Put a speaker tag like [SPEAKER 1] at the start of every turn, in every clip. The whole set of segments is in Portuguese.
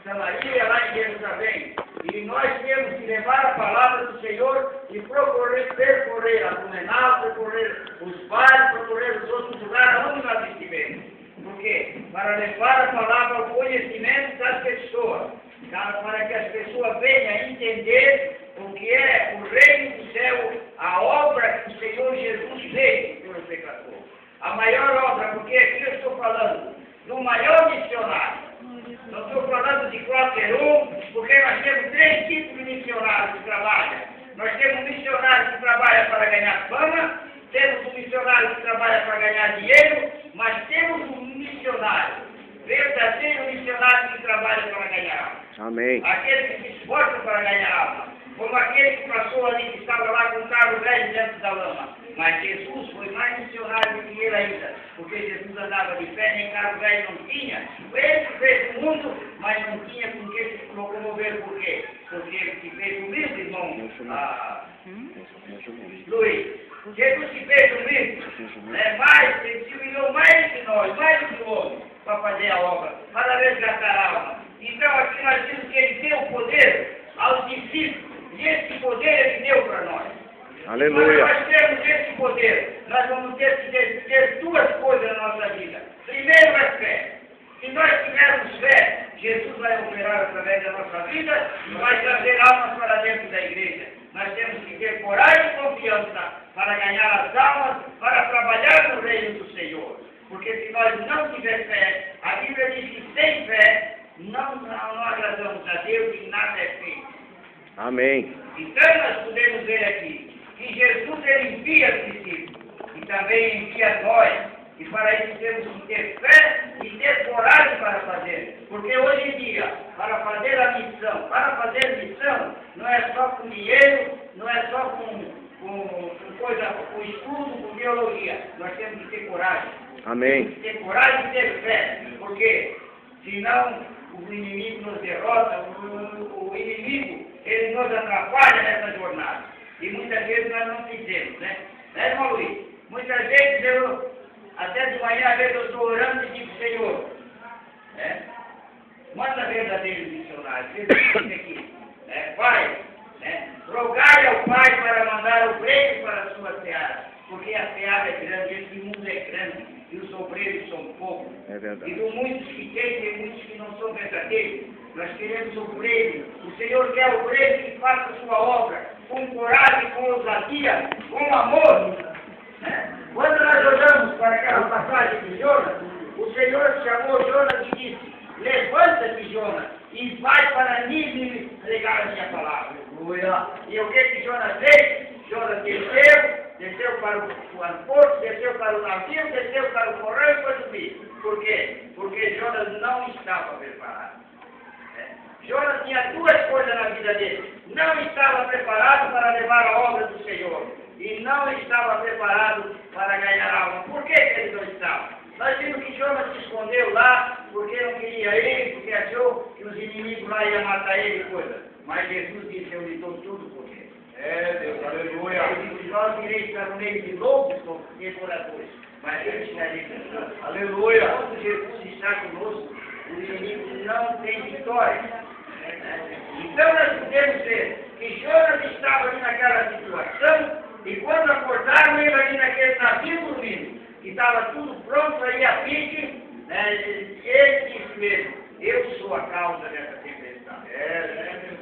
[SPEAKER 1] Samaria, lá em Jerusalém. E nós temos que levar a palavra do Senhor e percorrer a Blumenau, percorrer os bairros, percorrer os outros lugares onde nós estivemos. Por quê? Para levar a palavra ao conhecimento das pessoas. Para que as pessoas venham entender o que é o reino do céu, a obra que o Senhor Jesus fez pelo pecador. A maior obra, porque aqui eu estou falando do maior missionário. Não estou falando de qualquer um, porque nós temos 3 tipos de missionários que trabalham. Nós temos um missionário que trabalha para ganhar fama, temos um missionário que trabalha para ganhar dinheiro, mas temos um missionário, verdadeiro missionário que trabalha para ganhar alma.
[SPEAKER 2] Amém.
[SPEAKER 1] Aquele que se esforça para ganhar alma. Como aquele que passou ali, que estava lá com o carro velho dentro da lama. Mas Jesus foi mais missionário do que ele ainda, porque Jesus andava de pé, nem carro velho não tinha. Ele fez o mundo, mas não tinha com que se locomover. Por quê? Porque ele se fez humilde, irmão Luiz. Jesus se fez humilde, ele se humilhou mais que nós, mais do que o homem, para fazer a obra, para resgatar a alma. Então aqui nós temos que ele deu o poder aos discípulos, e esse poder ele deu para nós.
[SPEAKER 2] Aleluia.
[SPEAKER 1] Quando nós temos esse poder, nós vamos ter que ter 2 coisas na nossa vida. Primeiro é fé. Se nós tivermos fé, Jesus vai operar através da nossa vida e vai trazer almas para dentro da igreja. Nós temos que ter coragem e confiança para ganhar as almas, para trabalhar no reino do Senhor. Porque se nós não tivermos fé, a Bíblia diz que sem fé não agradamos a Deus e nada é feito.
[SPEAKER 2] Amém.
[SPEAKER 1] Então nós podemos ver aqui que Jesus ele envia os discípulos e também envia nós. E para isso temos que ter fé e ter coragem para fazer. Porque hoje em dia, para fazer a missão não é só com dinheiro, não é só com estudo, com biologia. Nós temos que ter coragem.
[SPEAKER 2] Amém.
[SPEAKER 1] Temos que ter coragem e ter fé. Porque senão o inimigo nos derrota, o inimigo ele nos atrapalha nessa jornada. E muitas vezes nós não fizemos, né? Né, irmão Luiz? Muitas vezes até de manhã, às vezes eu estou orando e digo, Senhor, manda verdadeiros missionários, aqui, Pai, rogai ao Pai para mandar o prêmio para a sua seara, porque a seara é grande, esse mundo é grande, e os obreiros são poucos.
[SPEAKER 2] É verdade.
[SPEAKER 1] E do muitos que tem muitos que não são verdadeiros. Nós queremos o prêmio. O Senhor quer o prêmio que faça a sua obra, com coragem, com ousadia, com amor. Quando nós olhamos para aquela passagem de Jonas, o Senhor chamou Jonas e disse, levanta-te, Jonas, e vai para Nínive pregar a minha palavra. E o que Jonas fez? Jonas desceu para o porto, desceu para o navio, desceu para o porão e foi subir. Por quê? Porque Jonas não estava preparado. Jonas tinha 2 coisas na vida dele. Não estava preparado para levar a obra do Senhor. E não estava preparado para ganhar alma. Por que ele não estava? Nós vimos que Jonas se escondeu lá, porque não queria ir, porque achou que os inimigos lá iam matar ele e coisa. Mas Jesus disse, eu lhe dou tudo por ele. Deus, aleluia. Ele disse, nós ireis para o meio de lobos e devoradores. Mas ele está dizendo, aleluia. Quando Jesus está conosco, o inimigo não tem vitória. Então nós podemos ver que Jonas estava ali naquela situação, e quando acordaram ele ali naquele navio dormindo, que estava tudo pronto para ir a pique, ele disse mesmo, eu sou a causa dessa tempestade.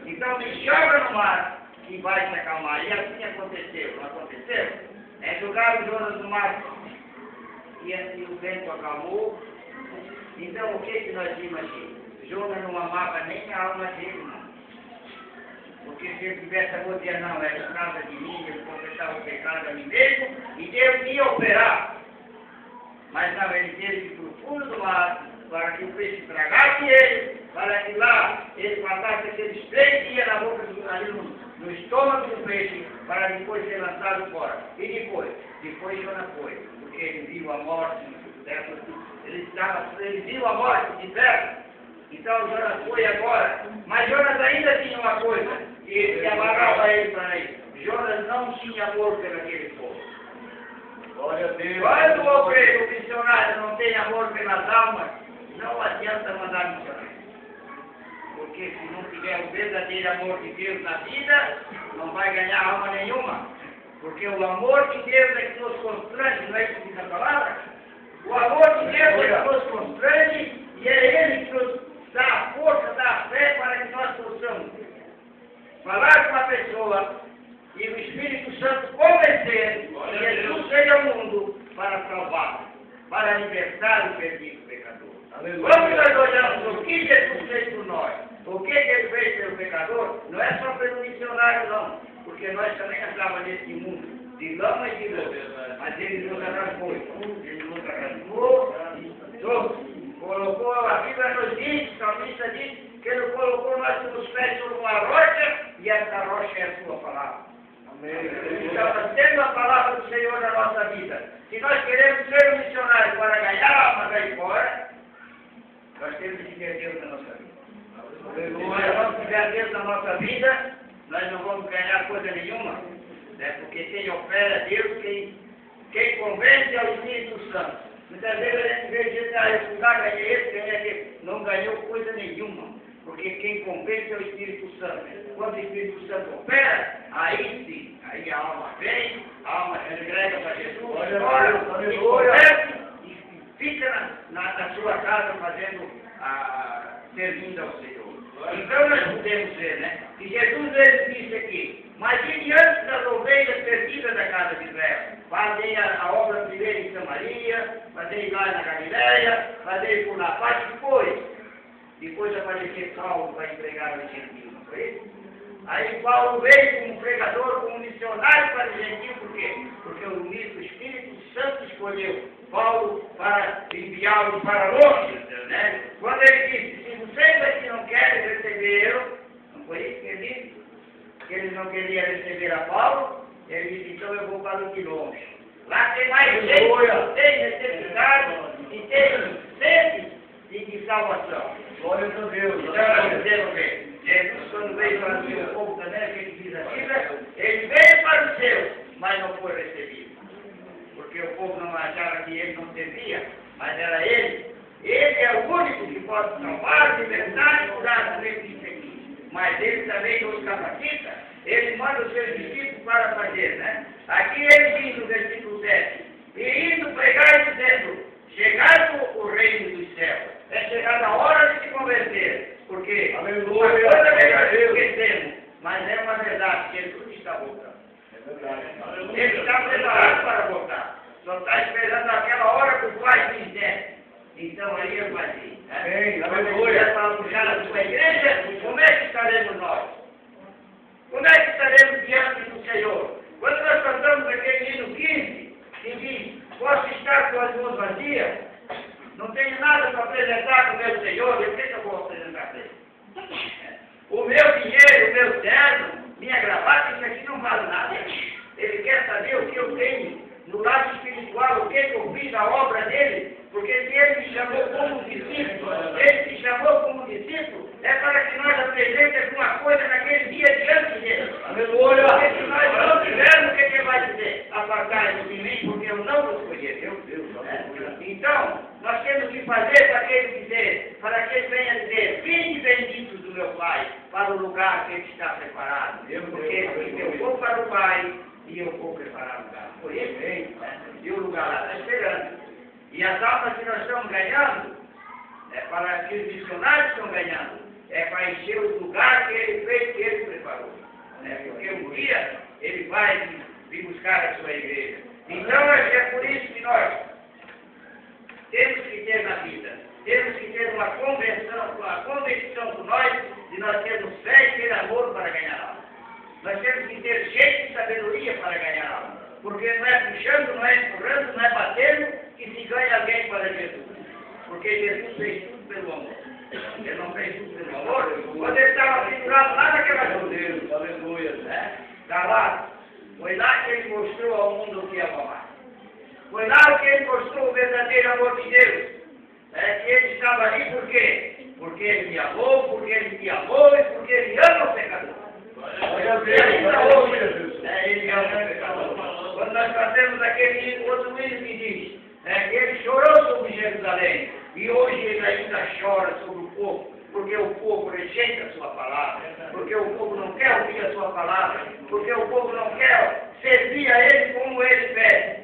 [SPEAKER 1] Então me joga no mar que vai se acalmar. E assim aconteceu, não aconteceu? Jogaram Jonas no mar e o vento acalmou. Então o que nós vimos aqui? Jonas não amava nem a alma dele, não. Porque se ele tivesse amor, dizia, não, é por causa de mim, eu confessava o pecado a mim mesmo, e Deus ia operar. Mas não, ele teve que ir para o fundo do mar, para que o peixe tragasse ele, para que lá ele passasse aqueles 3 dias na boca ali no estômago do peixe, para depois ser lançado fora. E depois Jonas foi, porque ele viu a morte, ele viu a morte de perto. Então Jonas foi agora, mas Jonas ainda tinha uma coisa, que amarrava ele para isso. Jonas não tinha amor pelo aquele povo.
[SPEAKER 3] Glória a Deus.
[SPEAKER 1] Quando o obreiro, o missionário não tem amor pelas almas, não adianta mandar missionário. Porque se não tiver o verdadeiro amor de Deus na vida, não vai ganhar alma nenhuma. Porque o amor de Deus é que nos constrange, não é isso que diz a palavra? O amor de Deus é que nos constrange e é Ele que nos dá a força, dá a fé para que nós possamos falar com a pessoa e o Espírito Santo convencer que Jesus veio ao mundo para salvar, para libertar o perdido pecador. Quando nós olhamos o que Jesus fez por nós, o que Ele fez pelo pecador, não é só pelo missionário não, porque nós também estávamos nesse mundo de lama e de luz, mas Ele nos arrancou, Ele nos arrancou e colocou, a Bíblia nos diz, o salmista diz, que Ele colocou nossos pés sobre uma rocha e essa rocha é a sua palavra. Então, nós temos a palavra do Senhor na nossa vida. Se nós queremos ser um missionário para ganhar almas aí fora, nós temos que ter Deus na nossa vida. Se nós não tiver Deus na nossa vida, nós não vamos ganhar coisa nenhuma. Né? Porque quem opera é Deus, quem convence é o Espírito Santo. Muitas vezes a gente vê gente, esse lugar ganhei esse, ganhei aquele. Não ganhou coisa nenhuma. Porque quem convence é o Espírito Santo. Quando o Espírito Santo opera, aí sim, aí a alma vem, a alma se entrega para Jesus, ora, e convence, e fica na sua casa fazendo, servindo ao Senhor. Então nós podemos ver, né? Que Jesus ele disse aqui, mas diante das ovelhas perdidas da casa de Israel, fazei a obra primeiro em Samaria, fazei lá na Galileia, fazei por lá, depois apareceu Paulo para empregar os gentios, não foi isso? Aí Paulo veio como pregador, como missionário para os gentios, por quê? Porque o Espírito Santo escolheu Paulo para enviá-lo para longe, né? Quando ele disse, se vocês aqui não querem recebê-lo, não foi isso que ele disse? Que ele não queria receber a Paulo, ele disse, então eu vou para o de longe. Lá tem mais gente, tem necessidade e tem sede de salvação.
[SPEAKER 3] Glória a Deus.
[SPEAKER 1] Então nós podemos ver, Jesus quando veio para o seu povo também, a gente diz a Bíblia, ele veio para os seus, mas não foi recebido. Porque o povo não achava que ele não servia, mas era ele. Ele é o único que pode salvar, libertar e curar do aqui. Mas ele também nos capacita, ele manda os seus discípulos para fazer, né? Aqui ele diz no versículo 7, e indo pregar e dizendo, chegado o reino dos céus. É chegada a hora de se converter, porque
[SPEAKER 3] aleluia,
[SPEAKER 1] uma coisa que nós esquecemos, mas é uma verdade, Jesus está voltando. Ele está preparado para voltar, só está esperando aquela hora que o Pai quiser. Então aí ele vai vir.
[SPEAKER 3] Amém,
[SPEAKER 1] quando
[SPEAKER 3] aleluia.
[SPEAKER 1] ele vier para puxar a sua igreja, como é que estaremos nós? Como é que estaremos diante do Senhor? Quando nós cantamos aquele hino 15, que diz, posso estar com as mãos vazias, não tenho nada para apresentar para o meu Senhor, e o que eu vou apresentar para ele? O meu dinheiro, o meu terno, minha gravata, isso aqui não vale nada. Ele quer saber o que eu tenho no lado espiritual, o que eu fiz na obra dele, porque se ele me chamou como discípulo, ele me chamou como discípulo, é para que nós apresentemos alguma coisa naquele dia diante dele.
[SPEAKER 3] Aleluia.
[SPEAKER 1] Porque se nós não tivermos, o que ele vai dizer? Apartai-vos de mim, porque eu não vos conheço. Então, nós temos que fazer para que ele dizer, para que ele venha dizer, vinde benditos do meu Pai, para o lugar que ele está preparado. Porque ele disse, eu vou para o Pai e eu vou preparar o lugar. Por isso, e o lugar lá está esperando. E as almas que nós estamos ganhando, é para que os missionários estão ganhando, é para encher o lugar que ele fez, que ele preparou. Porque um dia ele vai vir buscar a sua igreja. Então é por isso que nós temos que ter na vida, temos que ter uma convicção por nós, de nós termos fé e ter amor para ganhar alma. Nós temos que ter jeito e sabedoria para ganhar alma. Porque não é puxando, não é empurrando, não é batendo que se ganha alguém para Jesus. Porque Jesus fez tudo pelo amor. Ele não fez tudo pelo amor. Quando ele estava pendurado lá naquela cruz,
[SPEAKER 3] Aleluia.
[SPEAKER 1] está lá. Foi lá que ele mostrou ao mundo o que é amar. Foi lá que ele mostrou o verdadeiro amor de Deus. Que ele estava ali por quê? Porque ele me amou, porque ele me amou e porque ele ama o pecador. Ele ama o pecador. Quando nós fazemos aquele outro hino que diz que ele chorou sobre Jerusalém e hoje ele ainda chora sobre o povo, porque porque o povo rejeita a sua palavra, porque o povo não quer ouvir a sua palavra, porque o povo não quer servir a Ele como Ele pede.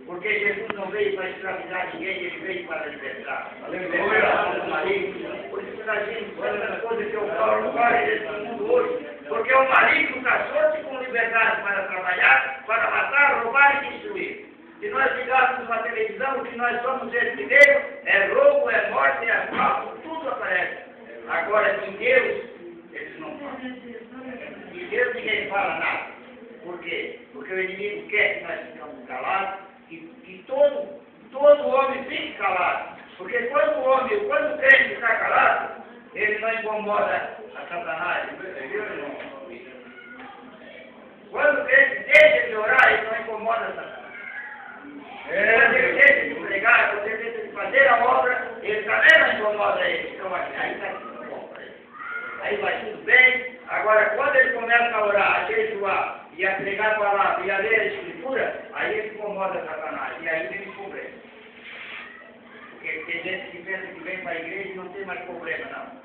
[SPEAKER 1] Porque Jesus não veio para escravizar ninguém, Ele veio para libertar. Por isso nós vimos tantas coisas que eu falo nesse mundo hoje, porque o maligno caçou-se com liberdade para trabalhar, para matar, roubar e destruir. Se nós ligarmos uma televisão, o que nós vamos ver primeiro é roubo, é morte, é assalto, tudo aparece. Agora, em Deus, eles não falam. Em Deus ninguém fala nada. Por quê? Porque o inimigo quer que nós ficamos calados, que todo homem fique calado. Porque quando o crente está calado, ele não incomoda a Satanás. Quando o crente deixa de orar, ele não incomoda a Satanás. Quando ele deixa de pregar, quando ele deixa de fazer a obra, ele também não incomoda ele. Então aí está tudo bom para ele. Aí vai tudo bem. Agora, quando ele começa a orar, a jejuar, e a pregar a palavra, e a ler a Escritura, aí ele incomoda Satanás. E aí tem problema. Porque tem gente que pensa que vem para a igreja e não tem mais problema, não.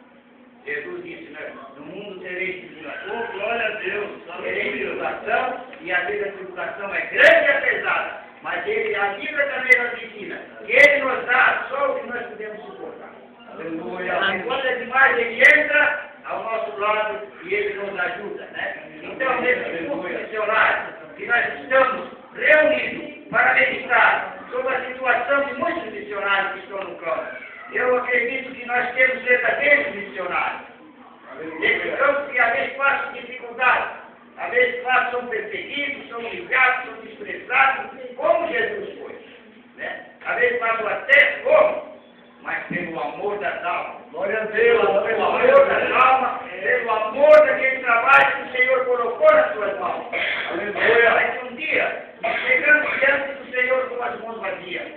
[SPEAKER 1] Jesus disse, né? No mundo tereis tribulação.
[SPEAKER 3] Glória a Deus.
[SPEAKER 1] Tereis tribulação, e às vezes a tribulação é grande e pesada. Mas ele, a Bíblia também nos ensina que ele nos dá só o que nós podemos suportar.
[SPEAKER 3] Aleluia.
[SPEAKER 1] E quando é demais, ele entra ao nosso lado e ele nos ajuda, né? Então, nesse grupo missionário, que nós estamos reunidos para meditar sobre a situação de muitos missionários que estão no campo, eu acredito que nós temos verdadeiros missionários. Nesses campos que às vezes passam dificuldades, às vezes são perseguidos, são humilhados, são desprezados, como Jesus foi. Né? Às vezes passam até fome, mas pelo amor das almas.
[SPEAKER 3] Glória a Deus.
[SPEAKER 1] Pelo amor das almas, pelo amor daquele trabalho que o Senhor colocou nas suas mãos.
[SPEAKER 3] Aleluia.
[SPEAKER 1] Mas um dia, chegamos diante do Senhor com as mãos vazias.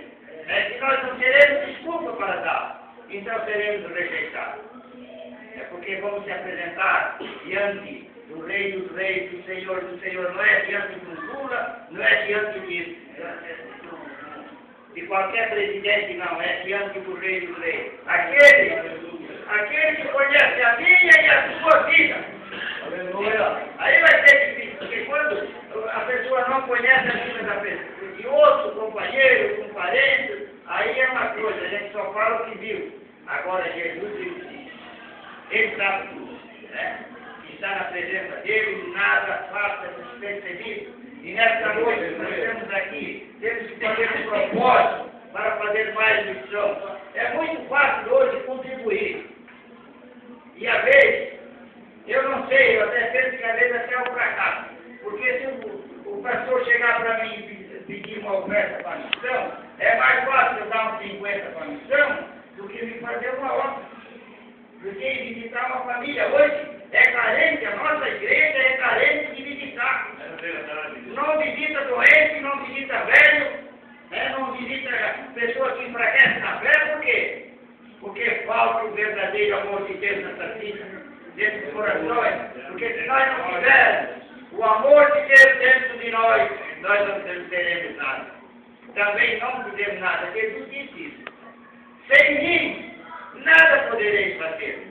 [SPEAKER 1] Que nós não teremos desculpa para dar, então seremos rejeitados. É porque vamos se apresentar diante do Rei dos Reis, do Senhor, não é diante de um Lula, não é diante de qualquer presidente, não, é diante do Rei dos Reis. Aquele que conhece a minha e a sua vida.
[SPEAKER 3] Aleluia.
[SPEAKER 1] Aí vai ser difícil, porque quando a pessoa não conhece a vida da pessoa, de outro companheiro, com parente, aí é uma coisa, a gente só fala o que viu. Agora Jesus, ele sabe tudo, né? Está na presença dele, nada passa despercebido. E nesta noite nós estamos aqui, temos que fazer um propósito para fazer mais missão. É muito fácil hoje contribuir. E às vezes, eu não sei, eu até penso que às vezes até é um fracasso. Porque se o pastor chegar para mim e pedir uma oferta para a missão, é mais fácil eu dar uns 50 para a missão do que me fazer uma obra. Porque visitar uma família hoje é carente, a nossa igreja é carente de visitar. Não visita doente, não visita velho, né? Não visita pessoa que enfraquece na fé, por quê? Porque falta o verdadeiro amor de Deus nessa vida, dentro dos corações. Porque se nós não tivermos o amor de Deus dentro de nós não teremos nada. Também não podemos nada. Jesus disse isso. Sem mim, nada podereis fazer.